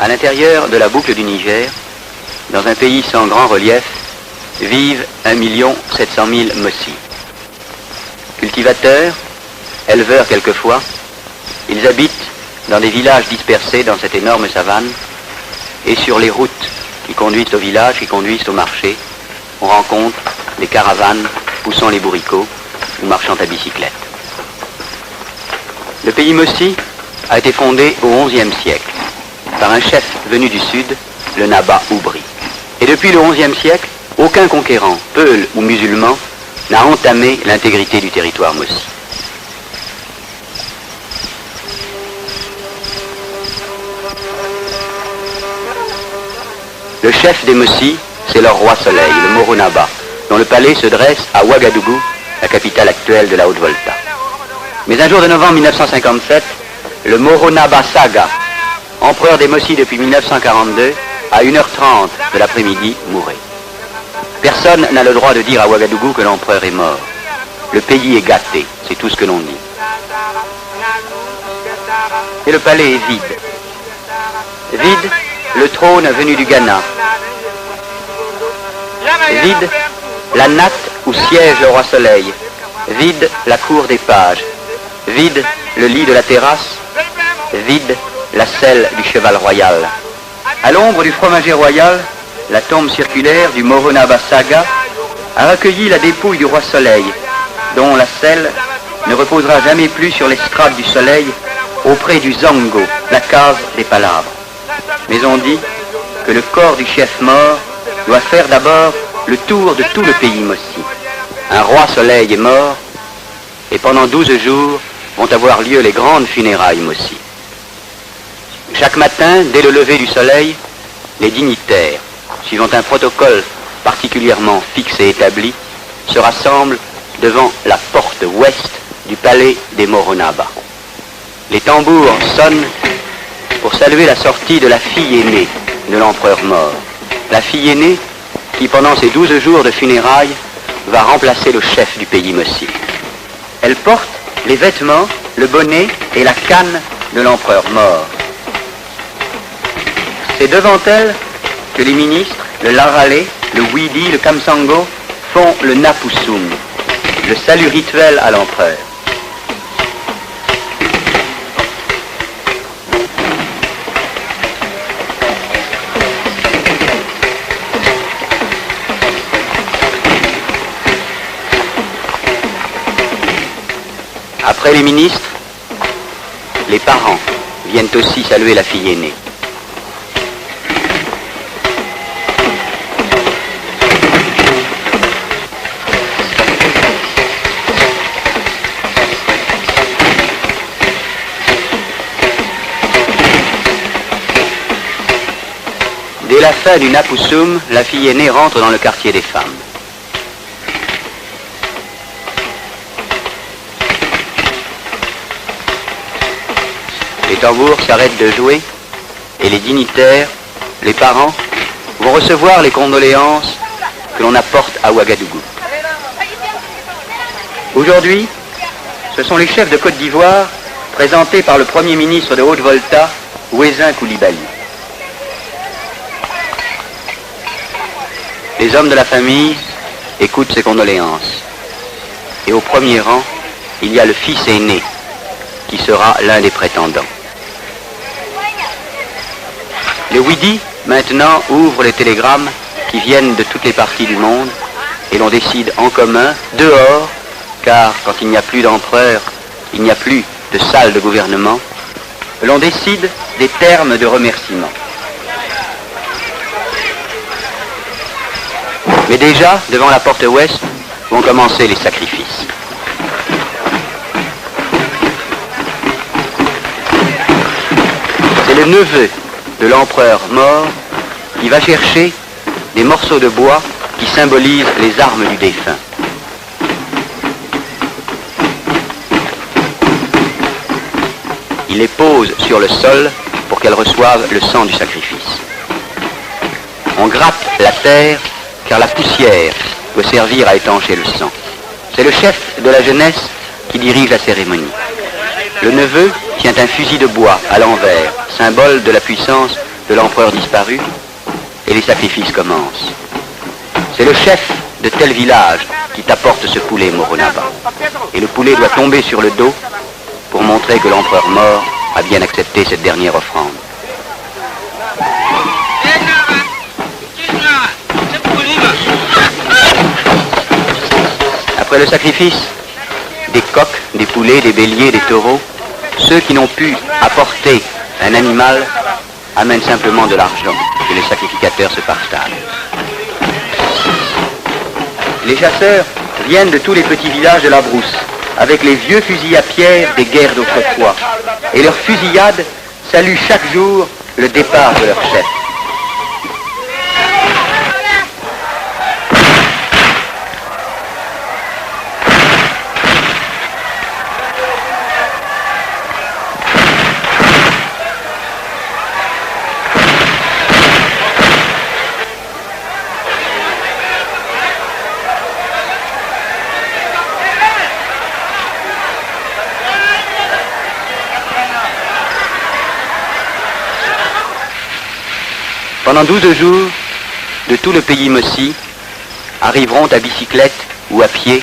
À l'intérieur de la boucle du Niger, dans un pays sans grand relief, vivent 1 700 000 Mossi. Cultivateurs, éleveurs quelquefois, ils habitent dans des villages dispersés dans cette énorme savane, et sur les routes qui conduisent au village, qui conduisent au marché, on rencontre des caravanes poussant les bourricots ou marchant à bicyclette. Le pays Mossi a été fondé au XIe siècle par un chef venu du sud, le Naba Oubri. Et depuis le XIe siècle, aucun conquérant, peul ou musulman, n'a entamé l'intégrité du territoire Mossi. Le chef des Mossi, c'est leur roi soleil, le Moro Naba, dont le palais se dresse à Ouagadougou, la capitale actuelle de la Haute-Volta. Mais un jour de novembre 1957, le Moro Naba Saga, empereur des Mossi depuis 1942, à 1h30 de l'après-midi, mourait. Personne n'a le droit de dire à Ouagadougou que l'empereur est mort. Le pays est gâté, c'est tout ce que l'on dit. Et le palais est vide. Vide, le trône venu du Ghana. Vide, la natte où siège le roi soleil. Vide, la cour des pages. Vide, le lit de la terrasse. Vide, la selle du cheval royal. À l'ombre du fromager royal, la tombe circulaire du Moro Naba Saga a recueilli la dépouille du roi soleil, dont la selle ne reposera jamais plus sur l'estrade du soleil auprès du Zango, la cave des palabres. Mais on dit que le corps du chef mort doit faire d'abord le tour de tout le pays Mossi. Un roi soleil est mort, et pendant 12 jours vont avoir lieu les grandes funérailles Mossi. Chaque matin, dès le lever du soleil, les dignitaires, suivant un protocole particulièrement fixe et établi, se rassemblent devant la porte ouest du palais des Moro Naba. Les tambours sonnent pour saluer la sortie de la fille aînée de l'empereur mort. La fille aînée qui, pendant ces 12 jours de funérailles, va remplacer le chef du pays Mossi. Elle porte les vêtements, le bonnet et la canne de l'empereur mort. C'est devant elle que les ministres, le Laralé, le Widi, le Kamsango, font le Napusum, le salut rituel à l'empereur. Après les ministres, les parents viennent aussi saluer la fille aînée. Dès la fin du Napusum, la fille aînée rentre dans le quartier des femmes. Les tambours s'arrêtent de jouer et les dignitaires, les parents, vont recevoir les condoléances que l'on apporte à Ouagadougou. Aujourd'hui, ce sont les chefs de Côte d'Ivoire présentés par le Premier ministre de Haute-Volta, Ouezin Coulibaly. Les hommes de la famille écoutent ces condoléances. Et au premier rang, il y a le fils aîné, qui sera l'un des prétendants. Les Widi, maintenant, ouvrent les télégrammes qui viennent de toutes les parties du monde, et l'on décide en commun, dehors, car quand il n'y a plus d'empereur, il n'y a plus de salle de gouvernement, l'on décide des termes de remerciement. Mais déjà, devant la porte ouest, vont commencer les sacrifices. C'est le neveu de l'empereur mort qui va chercher des morceaux de bois qui symbolisent les armes du défunt. Il les pose sur le sol pour qu'elles reçoivent le sang du sacrifice. On gratte la terre car la poussière doit servir à étancher le sang. C'est le chef de la jeunesse qui dirige la cérémonie. Le neveu tient un fusil de bois à l'envers, symbole de la puissance de l'empereur disparu, et les sacrifices commencent. C'est le chef de tel village qui t'apporte ce poulet Moronaba. Et le poulet doit tomber sur le dos pour montrer que l'empereur mort a bien accepté cette dernière offrande. Après le sacrifice, des coqs, des poulets, des béliers, des taureaux, ceux qui n'ont pu apporter un animal amènent simplement de l'argent et les sacrificateurs se partagent. Les chasseurs viennent de tous les petits villages de la brousse, avec les vieux fusils à pierre des guerres d'autrefois, et leur fusillade salue chaque jour le départ de leur chef. Pendant 12 jours, de tout le pays Mossi, arriveront à bicyclette ou à pied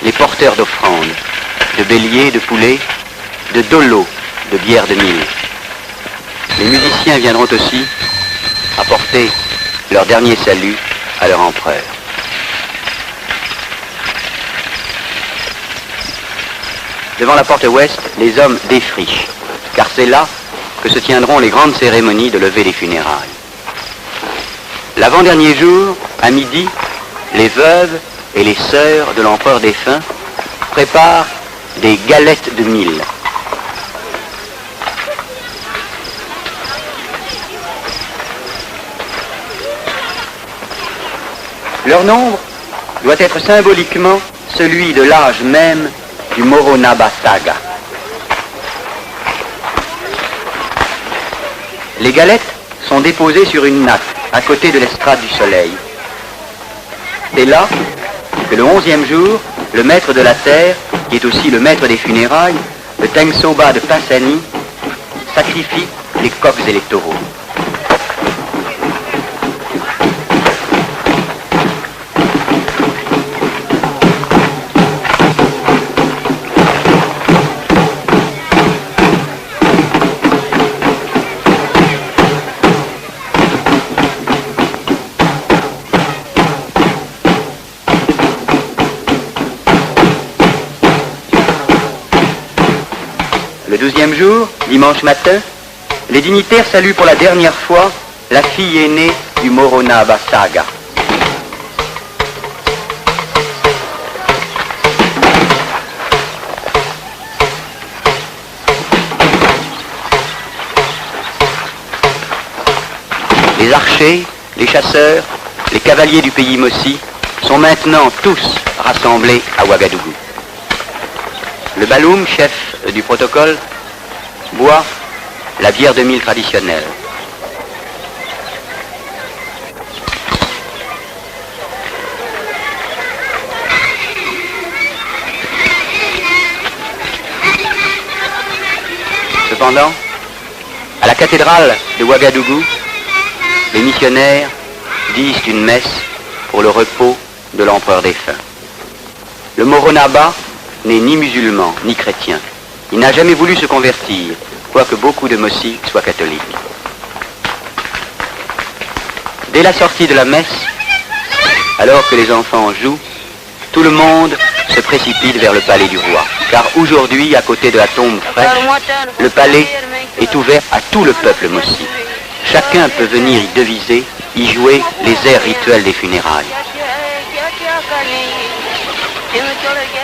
les porteurs d'offrandes, de béliers, de poulets, de dolos, de bières de mille. Les musiciens viendront aussi apporter leur dernier salut à leur empereur. Devant la porte ouest, les hommes défrichent, car c'est là que se tiendront les grandes cérémonies de levée des funérailles. L'avant-dernier jour, à midi, les veuves et les sœurs de l'empereur défunt préparent des galettes de mil. Leur nombre doit être symboliquement celui de l'âge même du Moronaba Saga. Les galettes sont déposées sur une natte à côté de l'estrade du soleil. C'est là que le 11e jour, le maître de la terre, qui est aussi le maître des funérailles, le Tengsoba de Passani, sacrifie les coqs et les taureaux. Le 12e jour, dimanche matin, les dignitaires saluent pour la dernière fois la fille aînée du Moronaba Saga. Les archers, les chasseurs, les cavaliers du pays Mossi sont maintenant tous rassemblés à Ouagadougou. Le Baloum, chef du protocole, boit la bière de mil traditionnelle. Cependant, à la cathédrale de Ouagadougou, les missionnaires disent une messe pour le repos de l'empereur défunt. Le Moronaba n'est ni musulman, ni chrétien. Il n'a jamais voulu se convertir, quoique beaucoup de Mossi soient catholiques. Dès la sortie de la messe, alors que les enfants jouent, tout le monde se précipite vers le palais du roi. Car aujourd'hui, à côté de la tombe fraîche, le palais est ouvert à tout le peuple Mossi. Chacun peut venir y deviser, y jouer les airs rituels des funérailles.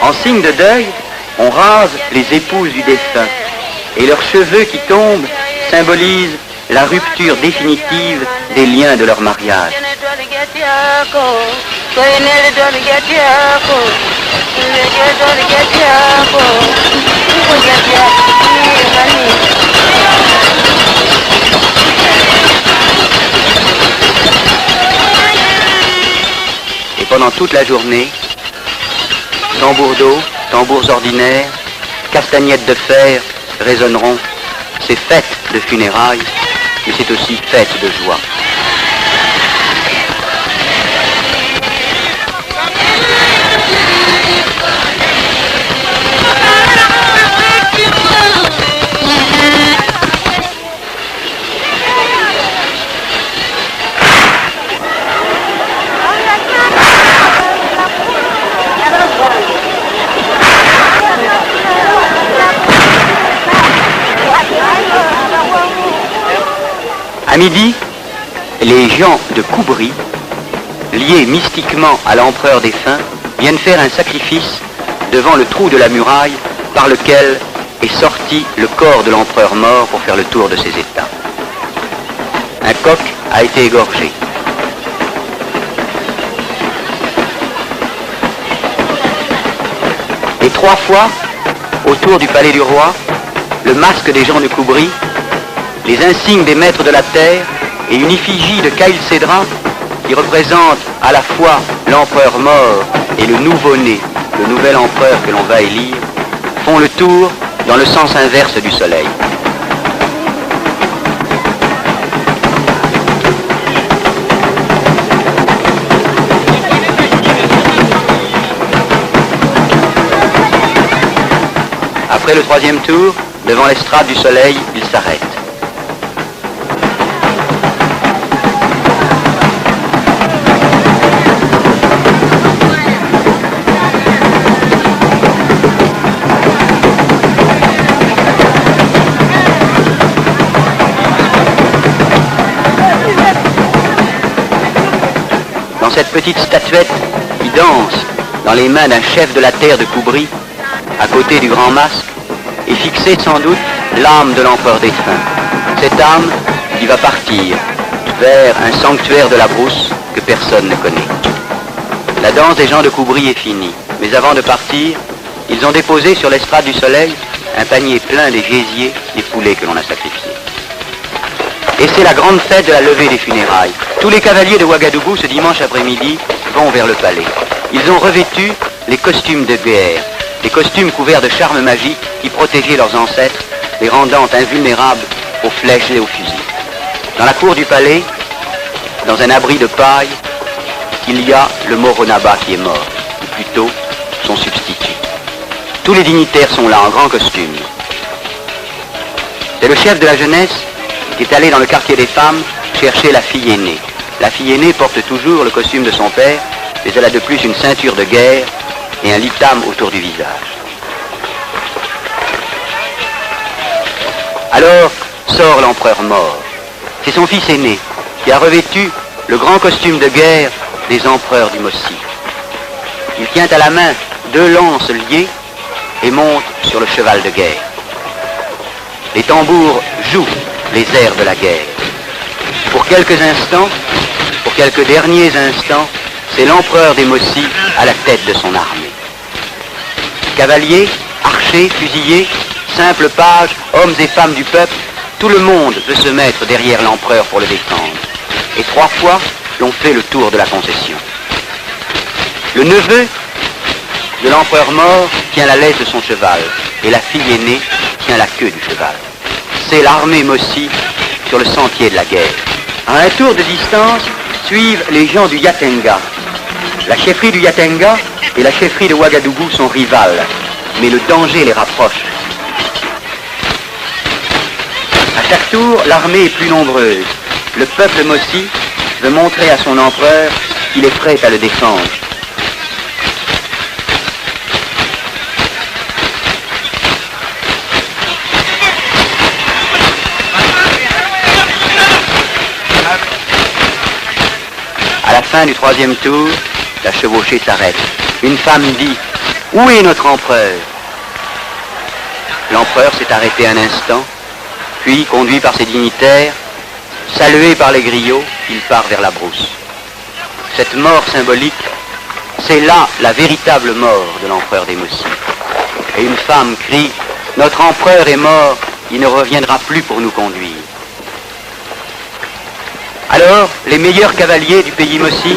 En signe de deuil, on rase les épouses du défunt et leurs cheveux qui tombent symbolisent la rupture définitive des liens de leur mariage. Et pendant toute la journée, tambours d'eau, tambours ordinaires, castagnettes de fer résonneront. C'est fête de funérailles, mais c'est aussi fête de joie. À midi, les gens de Koubri, liés mystiquement à l'empereur défunt, viennent faire un sacrifice devant le trou de la muraille par lequel est sorti le corps de l'empereur mort pour faire le tour de ses états. Un coq a été égorgé. Et 3 fois, autour du palais du roi, le masque des gens de Koubri, les insignes des maîtres de la terre et une effigie de Khaïl Cédra qui représente à la fois l'empereur mort et le nouveau-né, le nouvel empereur que l'on va élire, font le tour dans le sens inverse du soleil. Après le 3e tour, devant l'estrade du soleil, il s'arrête. Dans cette petite statuette qui danse dans les mains d'un chef de la terre de Koubri, à côté du grand masque, est fixée sans doute l'âme de l'empereur défunt. Cette âme qui va partir vers un sanctuaire de la brousse que personne ne connaît. La danse des gens de Koubri est finie, mais avant de partir, ils ont déposé sur l'estrade du soleil un panier plein des gésiers des poulets que l'on a sacrifiés. Et c'est la grande fête de la levée des funérailles. Tous les cavaliers de Ouagadougou, ce dimanche après-midi, vont vers le palais. Ils ont revêtu les costumes de guerre, des costumes couverts de charmes magiques qui protégeaient leurs ancêtres, les rendant invulnérables aux flèches et aux fusils. Dans la cour du palais, dans un abri de paille, il y a le Moronaba qui est mort, ou plutôt son substitut. Tous les dignitaires sont là en grand costume. C'est le chef de la jeunesse qui est allé dans le quartier des femmes chercher la fille aînée. La fille aînée porte toujours le costume de son père, mais elle a de plus une ceinture de guerre et un litam autour du visage. Alors sort l'empereur mort. C'est son fils aîné qui a revêtu le grand costume de guerre des empereurs du Mossi. Il tient à la main 2 lances liées et monte sur le cheval de guerre. Les tambours jouent les airs de la guerre. Pour quelques instants, pour quelques derniers instants, c'est l'empereur des Mossi à la tête de son armée. Cavaliers, archers, fusiliers, simples pages, hommes et femmes du peuple, tout le monde veut se mettre derrière l'empereur pour le défendre. Et 3 fois, l'on fait le tour de la concession. Le neveu de l'empereur mort tient la laisse de son cheval et la fille aînée tient la queue du cheval. C'est l'armée Mossi sur le sentier de la guerre. À un tour de distance, suivent les gens du Yatenga. La chefferie du Yatenga et la chefferie de Ouagadougou sont rivales, mais le danger les rapproche. À chaque tour, l'armée est plus nombreuse. Le peuple Mossi veut montrer à son empereur qu'il est prêt à le défendre. À la fin du 3e tour, la chevauchée s'arrête. Une femme dit « Où est notre empereur ?» L'empereur s'est arrêté un instant, puis, conduit par ses dignitaires, salué par les griots, il part vers la brousse. Cette mort symbolique, c'est là la véritable mort de l'empereur des Mossis. Et une femme crie « Notre empereur est mort, il ne reviendra plus pour nous conduire. » Alors, les meilleurs cavaliers du pays Mossi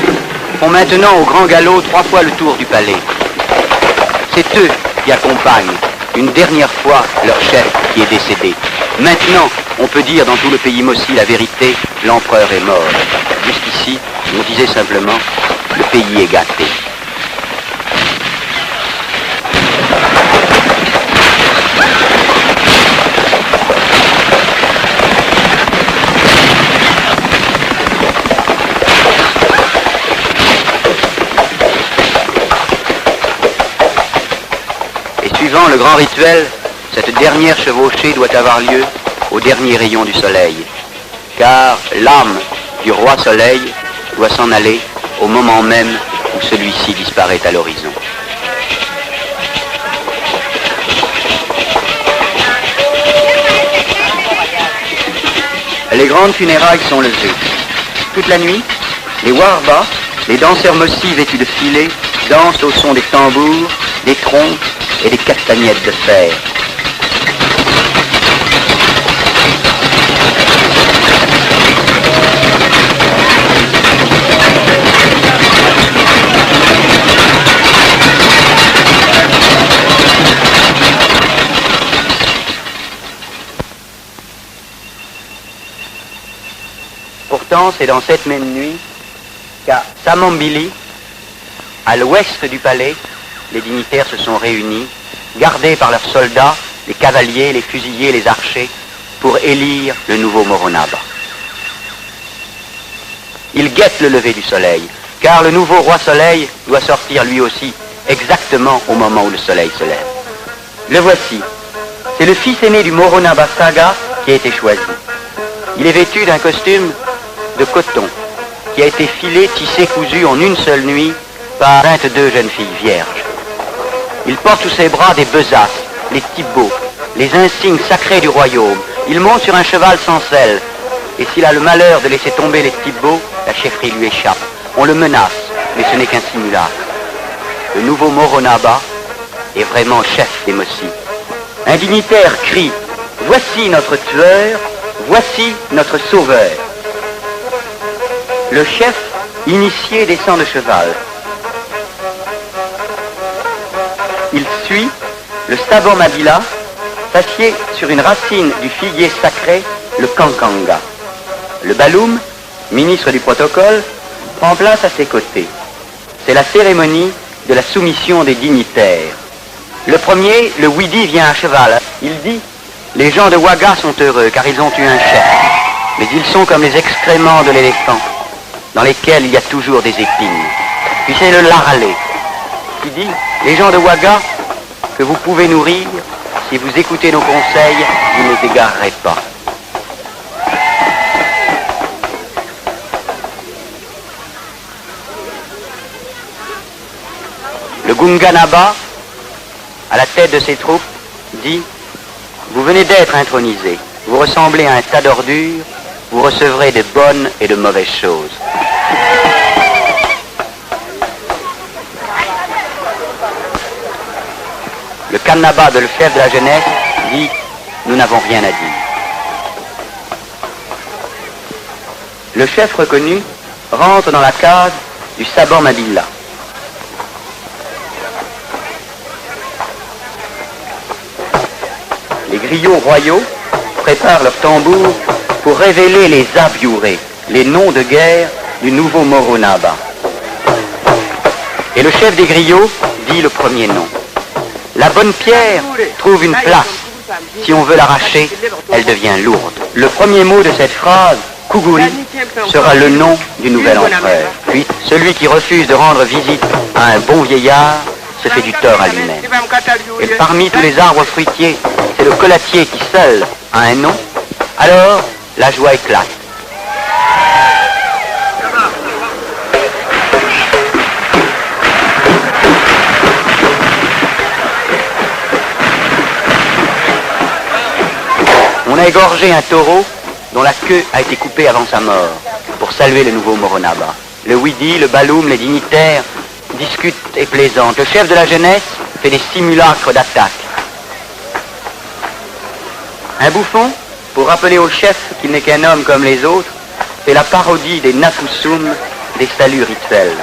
font maintenant au grand galop 3 fois le tour du palais. C'est eux qui accompagnent une dernière fois leur chef qui est décédé. Maintenant, on peut dire dans tout le pays Mossi la vérité, l'empereur est mort. Jusqu'ici, on disait simplement, le pays est gâté. Suivant le grand rituel, cette dernière chevauchée doit avoir lieu au dernier rayon du soleil, car l'âme du roi soleil doit s'en aller au moment même où celui-ci disparaît à l'horizon. Les grandes funérailles sont levées. Toute la nuit, les warbas, les danseurs Mossi vêtus de filets, dansent au son des tambours, des trompes et des castagnettes de fer. Pourtant, c'est dans cette même nuit qu'à Samambili, à l'ouest du palais, les dignitaires se sont réunis, gardés par leurs soldats, les cavaliers, les fusiliers, les archers, pour élire le nouveau Moronaba. Ils guettent le lever du soleil, car le nouveau roi soleil doit sortir lui aussi exactement au moment où le soleil se lève. Le voici. C'est le fils aîné du Moronaba Saga qui a été choisi. Il est vêtu d'un costume de coton qui a été filé, tissé, cousu en une seule nuit par 22 jeunes filles vierges. Il porte sous ses bras des besaces, les thibauts, les insignes sacrés du royaume. Il monte sur un cheval sans selle. Et s'il a le malheur de laisser tomber les thibauts, la chefferie lui échappe. On le menace, mais ce n'est qu'un simulacre. Le nouveau Moronaba est vraiment chef des Mossi. Un dignitaire crie « Voici notre tueur, voici notre sauveur ». Le chef initié descend de cheval. Il suit le Stabor Mabila, s'assied sur une racine du figuier sacré, le Kankanga. Le Baloum, ministre du protocole, prend place à ses côtés. C'est la cérémonie de la soumission des dignitaires. Le premier, le Widi, vient à cheval. Il dit « Les gens de Ouaga sont heureux car ils ont eu un chef. Mais ils sont comme les excréments de l'éléphant, dans lesquels il y a toujours des épines. » Puis c'est le Laralé qui dit « Les gens de Ouaga, que vous pouvez nourrir, si vous écoutez nos conseils, vous ne les égarerez pas. » Le Gunganaba, à la tête de ses troupes, dit « Vous venez d'être intronisé, vous ressemblez à un tas d'ordures, vous recevrez de bonnes et de mauvaises choses. » Le Kannaba de le chef de la jeunesse dit « Nous n'avons rien à dire. » Le chef reconnu rentre dans la case du Stabor Mabila. Les griots royaux préparent leurs tambours pour révéler les abiurés, les noms de guerre du nouveau Moronaba. Et le chef des griots dit le premier nom. La bonne pierre trouve une place. Si on veut l'arracher, elle devient lourde. Le premier mot de cette phrase, Kuguri, sera le nom du nouvel empereur. Puis, celui qui refuse de rendre visite à un bon vieillard se fait du tort à lui-même. Et parmi tous les arbres fruitiers, c'est le collatier qui seul a un nom. Alors, la joie éclate. a égorgé un taureau dont la queue a été coupée avant sa mort pour saluer le nouveau Moronaba. Le Widi, le Baloum, les dignitaires discutent et plaisantent. Le chef de la jeunesse fait des simulacres d'attaque. Un bouffon, pour rappeler au chef qu'il n'est qu'un homme comme les autres, fait la parodie des Nakusum, des saluts rituels.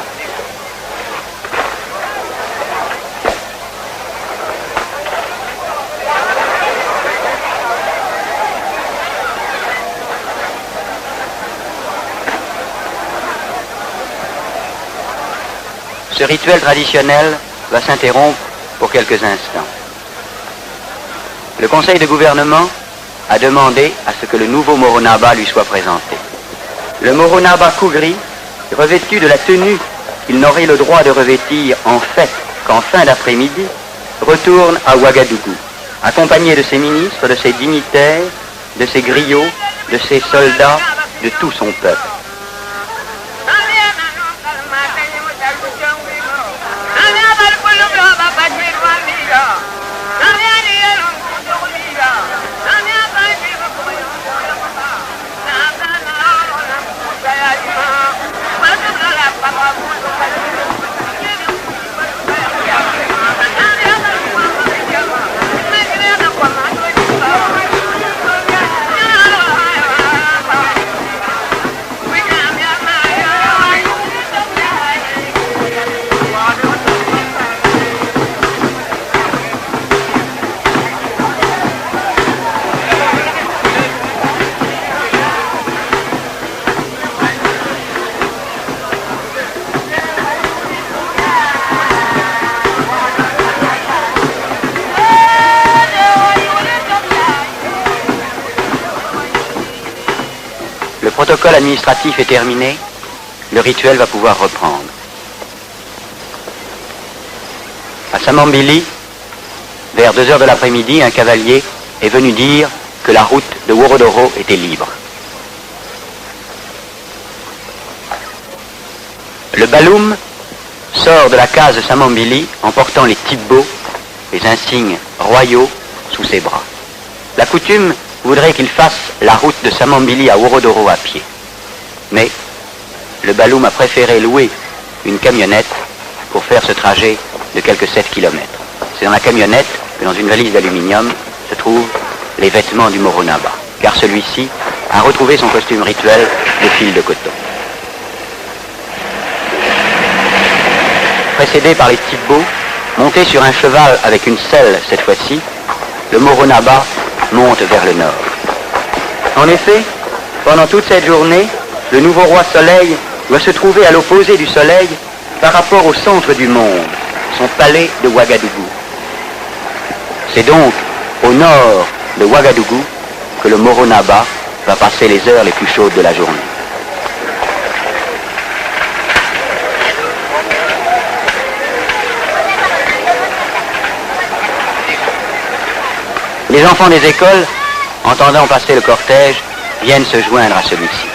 Ce rituel traditionnel va s'interrompre pour quelques instants. Le conseil de gouvernement a demandé à ce que le nouveau Moronaba lui soit présenté. Le Moronaba Kugri, revêtu de la tenue qu'il n'aurait le droit de revêtir en fête qu'en fin d'après-midi, retourne à Ouagadougou, accompagné de ses ministres, de ses dignitaires, de ses griots, de ses soldats, de tout son peuple. Le protocole administratif est terminé, le rituel va pouvoir reprendre. À Samambili, vers 2 heures de l'après-midi, un cavalier est venu dire que la route de Worodoro était libre. Le Baloum sort de la case de Samambili en portant les tibbos, les insignes royaux, sous ses bras. La coutume voudrait qu'il fasse la route de Samambili à Worodoro à pied. Mais le Baloum a préféré louer une camionnette pour faire ce trajet de quelques 7 kilomètres. C'est dans la camionnette que dans une valise d'aluminium se trouvent les vêtements du Moronaba, car celui-ci a retrouvé son costume rituel de fil de coton. Précédé par les tibbos, monté sur un cheval avec une selle cette fois-ci, le Moronaba monte vers le nord. En effet, pendant toute cette journée, le nouveau roi Soleil doit se trouver à l'opposé du Soleil par rapport au centre du monde, son palais de Ouagadougou. C'est donc au nord de Ouagadougou que le Moronaba va passer les heures les plus chaudes de la journée. Les enfants des écoles, entendant passer le cortège, viennent se joindre à celui-ci.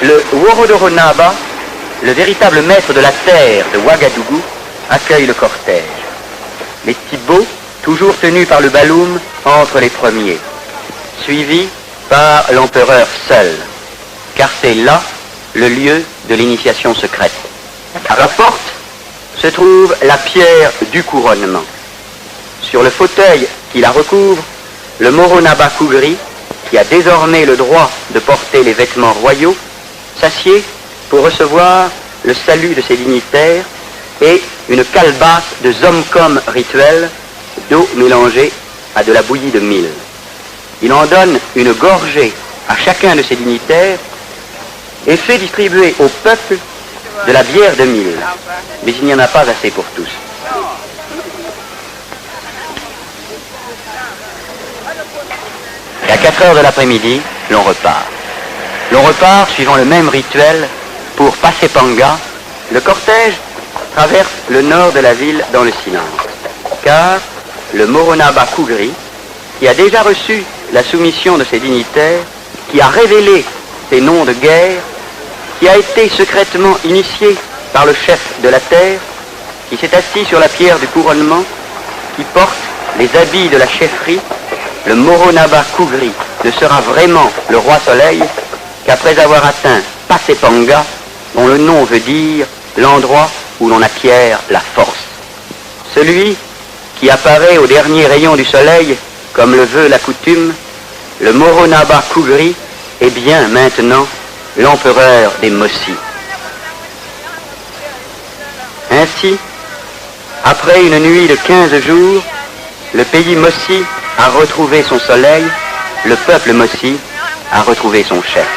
Le Worodoro Naba, le véritable maître de la terre de Ouagadougou, accueille le cortège. Les tibbos, toujours tenus par le Baloum, entrent les premiers, suivis par l'empereur seul, car c'est là le lieu de l'initiation secrète. À la porte se trouve la pierre du couronnement. Sur le fauteuil qui la recouvre, le Moronaba Kugri, qui a désormais le droit de porter les vêtements royaux, s'assied pour recevoir le salut de ses dignitaires et une calebasse de zomcom rituel d'eau mélangée à de la bouillie de mil. Il en donne une gorgée à chacun de ses dignitaires et fait distribuer au peuple de la bière de mil. Mais il n'y en a pas assez pour tous. Et à 4 heures de l'après-midi, l'on repart. L'on repart suivant le même rituel pour Passepanga. Le cortège traverse le nord de la ville dans le silence, car le Moronaba Kugri, qui a déjà reçu la soumission de ses dignitaires, qui a révélé ses noms de guerre, qui a été secrètement initié par le chef de la terre, qui s'est assis sur la pierre du couronnement, qui porte les habits de la chefferie, le Moronaba Kugri ne sera vraiment le roi soleil qu'après avoir atteint Pasepanga, dont le nom veut dire l'endroit où l'on acquiert la force. Celui qui apparaît au dernier rayon du soleil, comme le veut la coutume, le Moronaba Kugri est bien maintenant l'empereur des Mossi. Ainsi, après une nuit de 15 jours, le pays Mossi a retrouvé son soleil, le peuple Mossi a retrouvé son chef.